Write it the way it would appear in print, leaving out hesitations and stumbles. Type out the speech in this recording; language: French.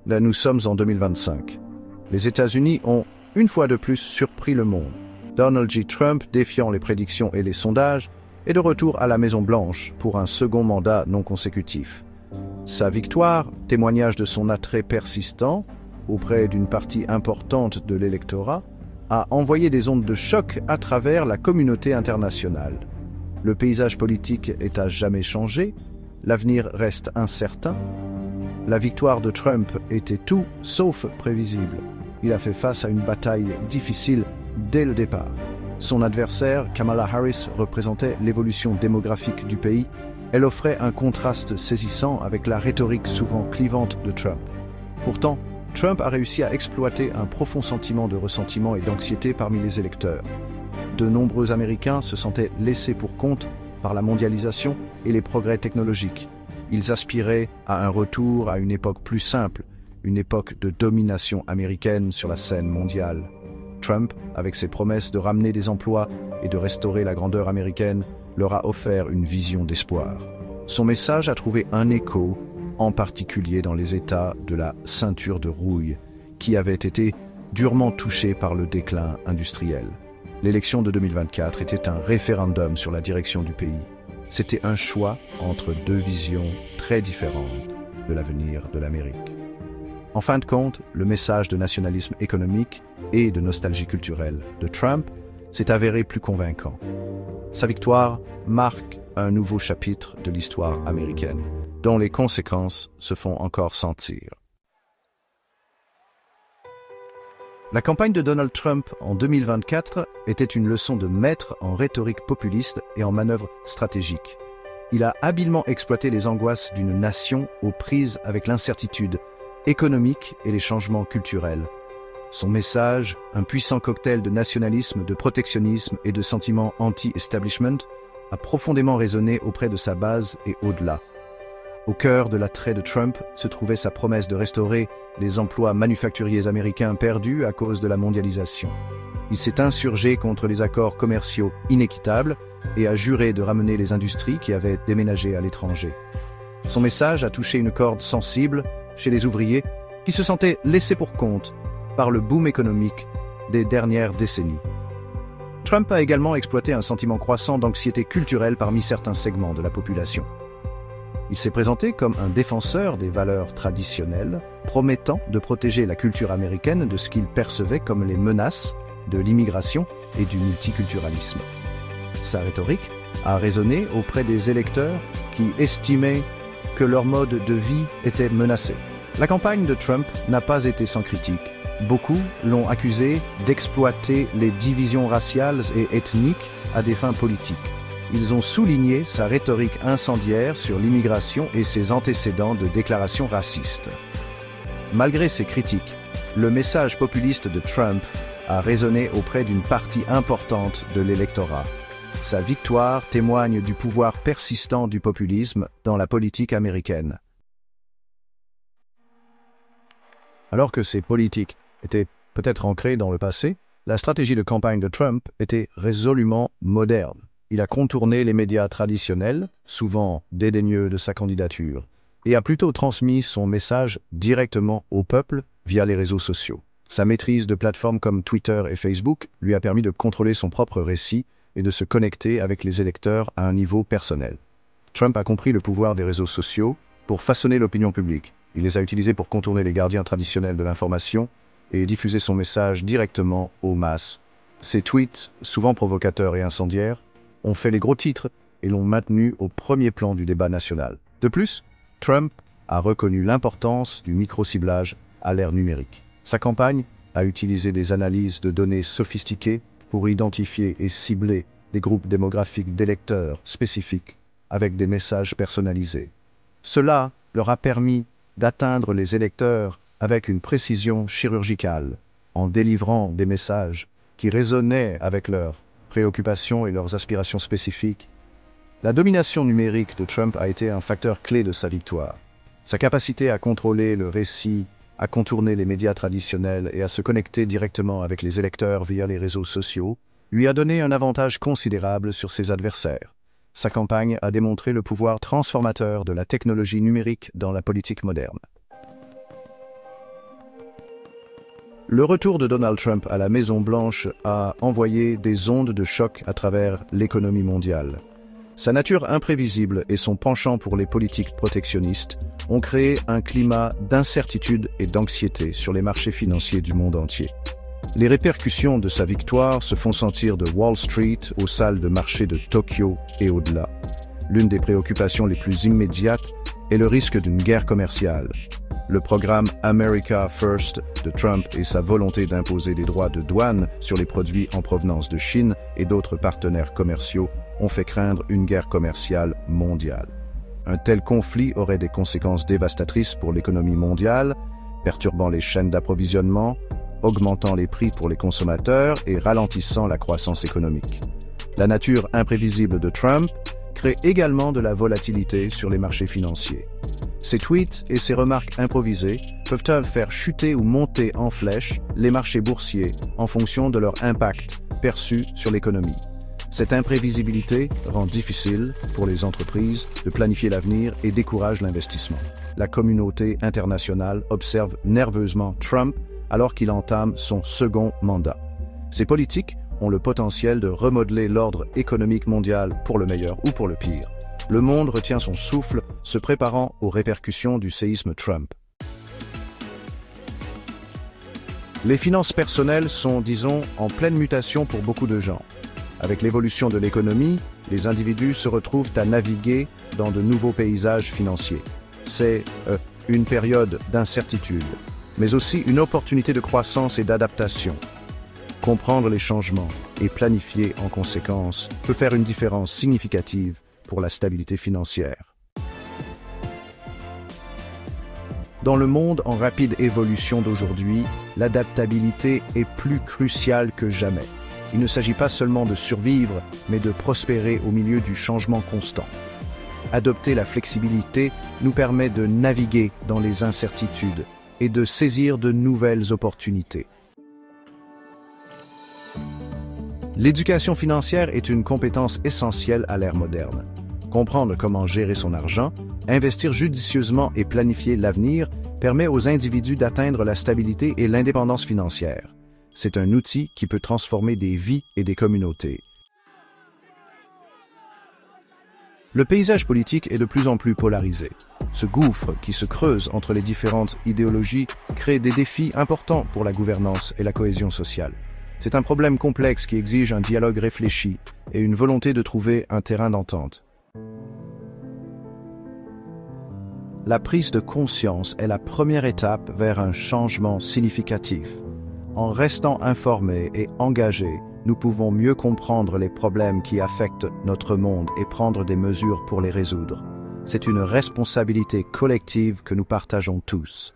Là, nous sommes en 2025. Les États-Unis ont, une fois de plus, surpris le monde. Donald J. Trump, défiant les prédictions et les sondages, est de retour à la Maison-Blanche pour un second mandat non consécutif. Sa victoire, témoignage de son attrait persistant auprès d'une partie importante de l'électorat, a envoyé des ondes de choc à travers la communauté internationale. Le paysage politique est à jamais changé, l'avenir reste incertain. La victoire de Trump était tout sauf prévisible. Il a fait face à une bataille difficile dès le départ. Son adversaire, Kamala Harris, représentait l'évolution démographique du pays. Elle offrait un contraste saisissant avec la rhétorique souvent clivante de Trump. Pourtant, Trump a réussi à exploiter un profond sentiment de ressentiment et d'anxiété parmi les électeurs. De nombreux Américains se sentaient laissés pour compte par la mondialisation et les progrès technologiques. Ils aspiraient à un retour à une époque plus simple, une époque de domination américaine sur la scène mondiale. Trump, avec ses promesses de ramener des emplois et de restaurer la grandeur américaine, leur a offert une vision d'espoir. Son message a trouvé un écho, en particulier dans les États de la ceinture de rouille, qui avaient été durement touchés par le déclin industriel. L'élection de 2024 était un référendum sur la direction du pays. C'était un choix entre deux visions très différentes de l'avenir de l'Amérique. En fin de compte, le message de nationalisme économique et de nostalgie culturelle de Trump s'est avéré plus convaincant. Sa victoire marque un nouveau chapitre de l'histoire américaine, dont les conséquences se font encore sentir. La campagne de Donald Trump en 2024 était une leçon de maître en rhétorique populiste et en manœuvres stratégiques. Il a habilement exploité les angoisses d'une nation aux prises avec l'incertitude économique et les changements culturels. Son message, un puissant cocktail de nationalisme, de protectionnisme et de sentiments anti-establishment, a profondément résonné auprès de sa base et au-delà. Au cœur de l'attrait de Trump se trouvait sa promesse de restaurer les emplois manufacturiers américains perdus à cause de la mondialisation. Il s'est insurgé contre les accords commerciaux inéquitables et a juré de ramener les industries qui avaient déménagé à l'étranger. Son message a touché une corde sensible chez les ouvriers qui se sentaient laissés pour compte par le boom économique des dernières décennies. Trump a également exploité un sentiment croissant d'anxiété culturelle parmi certains segments de la population. Il s'est présenté comme un défenseur des valeurs traditionnelles, promettant de protéger la culture américaine de ce qu'il percevait comme les menaces de l'immigration et du multiculturalisme. Sa rhétorique a résonné auprès des électeurs qui estimaient que leur mode de vie était menacé. La campagne de Trump n'a pas été sans critique. Beaucoup l'ont accusé d'exploiter les divisions raciales et ethniques à des fins politiques. Ils ont souligné sa rhétorique incendiaire sur l'immigration et ses antécédents de déclarations racistes. Malgré ces critiques, le message populiste de Trump a résonné auprès d'une partie importante de l'électorat. Sa victoire témoigne du pouvoir persistant du populisme dans la politique américaine. Alors que ces politiques étaient peut-être ancrées dans le passé, la stratégie de campagne de Trump était résolument moderne. Il a contourné les médias traditionnels, souvent dédaigneux de sa candidature, et a plutôt transmis son message directement au peuple via les réseaux sociaux. Sa maîtrise de plateformes comme Twitter et Facebook lui a permis de contrôler son propre récit et de se connecter avec les électeurs à un niveau personnel. Trump a compris le pouvoir des réseaux sociaux pour façonner l'opinion publique. Il les a utilisés pour contourner les gardiens traditionnels de l'information et diffuser son message directement aux masses. Ses tweets, souvent provocateurs et incendiaires, ont fait les gros titres et l'ont maintenu au premier plan du débat national. De plus, Trump a reconnu l'importance du micro-ciblage à l'ère numérique. Sa campagne a utilisé des analyses de données sophistiquées pour identifier et cibler des groupes démographiques d'électeurs spécifiques avec des messages personnalisés. Cela leur a permis d'atteindre les électeurs avec une précision chirurgicale, en délivrant des messages qui résonnaient avec leurs préoccupations et leurs aspirations spécifiques. La domination numérique de Trump a été un facteur clé de sa victoire. Sa capacité à contrôler le récit, à contourner les médias traditionnels et à se connecter directement avec les électeurs via les réseaux sociaux lui a donné un avantage considérable sur ses adversaires. Sa campagne a démontré le pouvoir transformateur de la technologie numérique dans la politique moderne. Le retour de Donald Trump à la Maison-Blanche a envoyé des ondes de choc à travers l'économie mondiale. Sa nature imprévisible et son penchant pour les politiques protectionnistes ont créé un climat d'incertitude et d'anxiété sur les marchés financiers du monde entier. Les répercussions de sa victoire se font sentir de Wall Street aux salles de marché de Tokyo et au-delà. L'une des préoccupations les plus immédiates est le risque d'une guerre commerciale. Le programme America First de Trump et sa volonté d'imposer des droits de douane sur les produits en provenance de Chine et d'autres partenaires commerciaux ont fait craindre une guerre commerciale mondiale. Un tel conflit aurait des conséquences dévastatrices pour l'économie mondiale, perturbant les chaînes d'approvisionnement, augmentant les prix pour les consommateurs et ralentissant la croissance économique. La nature imprévisible de Trump crée également de la volatilité sur les marchés financiers. Ses tweets et ses remarques improvisées peuvent faire chuter ou monter en flèche les marchés boursiers en fonction de leur impact perçu sur l'économie. Cette imprévisibilité rend difficile pour les entreprises de planifier l'avenir et décourage l'investissement. La communauté internationale observe nerveusement Trump alors qu'il entame son second mandat. Ces politiques ont le potentiel de remodeler l'ordre économique mondial pour le meilleur ou pour le pire. Le monde retient son souffle, se préparant aux répercussions du séisme Trump. Les finances personnelles sont, disons, en pleine mutation pour beaucoup de gens. Avec l'évolution de l'économie, les individus se retrouvent à naviguer dans de nouveaux paysages financiers. C'est une période d'incertitude, mais aussi une opportunité de croissance et d'adaptation. Comprendre les changements et planifier en conséquence peut faire une différence significative pour la stabilité financière. Dans le monde en rapide évolution d'aujourd'hui, l'adaptabilité est plus cruciale que jamais. Il ne s'agit pas seulement de survivre, mais de prospérer au milieu du changement constant. Adopter la flexibilité nous permet de naviguer dans les incertitudes et de saisir de nouvelles opportunités. L'éducation financière est une compétence essentielle à l'ère moderne. Comprendre comment gérer son argent, investir judicieusement et planifier l'avenir permet aux individus d'atteindre la stabilité et l'indépendance financière. C'est un outil qui peut transformer des vies et des communautés. Le paysage politique est de plus en plus polarisé. Ce gouffre qui se creuse entre les différentes idéologies crée des défis importants pour la gouvernance et la cohésion sociale. C'est un problème complexe qui exige un dialogue réfléchi et une volonté de trouver un terrain d'entente. La prise de conscience est la première étape vers un changement significatif. En restant informés et engagés, nous pouvons mieux comprendre les problèmes qui affectent notre monde et prendre des mesures pour les résoudre. C'est une responsabilité collective que nous partageons tous.